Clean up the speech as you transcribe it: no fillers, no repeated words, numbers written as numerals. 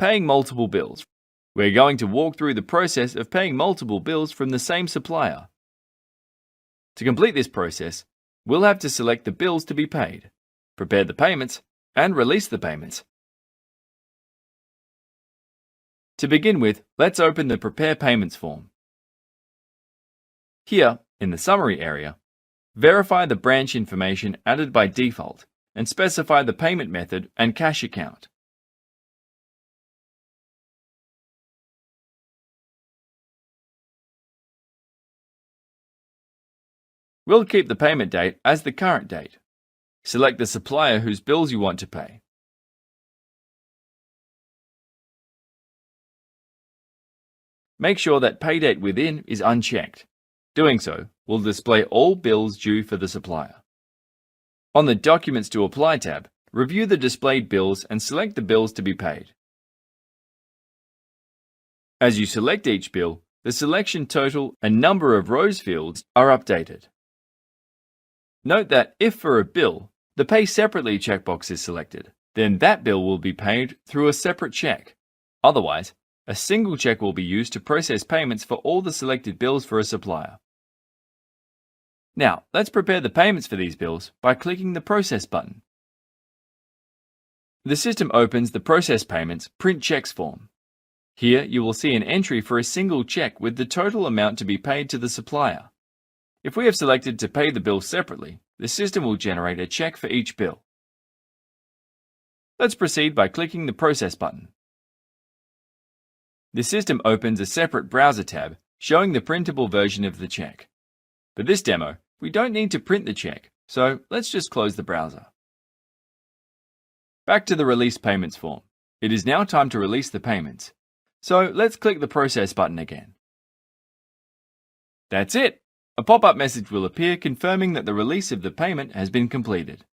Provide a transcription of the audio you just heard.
paying multiple bills. We're going to walk through the process of paying multiple bills from the same supplier. To complete this process, we'll have to select the bills to be paid, prepare the payments, and release the payments. To begin with, let's open the Prepare Payments form. Here, in the Summary area, verify the branch information added by default and specify the payment method and cash account. We'll keep the payment date as the current date. Select the supplier whose bills you want to pay. Make sure that Pay Date Within is unchecked. Doing so will display all bills due for the supplier. On the Documents to Apply tab, review the displayed bills and select the bills to be paid. As you select each bill, the selection total and number of rows fields are updated. Note that if for a bill, the Pay Separately checkbox is selected, then that bill will be paid through a separate check. Otherwise, a single check will be used to process payments for all the selected bills for a supplier. Now, let's prepare the payments for these bills by clicking the Process button. The system opens the Process Payments Print Checks form. Here you will see an entry for a single check with the total amount to be paid to the supplier. If we have selected to pay the bill separately, the system will generate a check for each bill. Let's proceed by clicking the Process button. The system opens a separate browser tab showing the printable version of the check. For this demo, we don't need to print the check, so let's just close the browser. Back to the Release Payments form. It is now time to release the payments. So let's click the Process button again. That's it! A pop-up message will appear confirming that the release of the payment has been completed.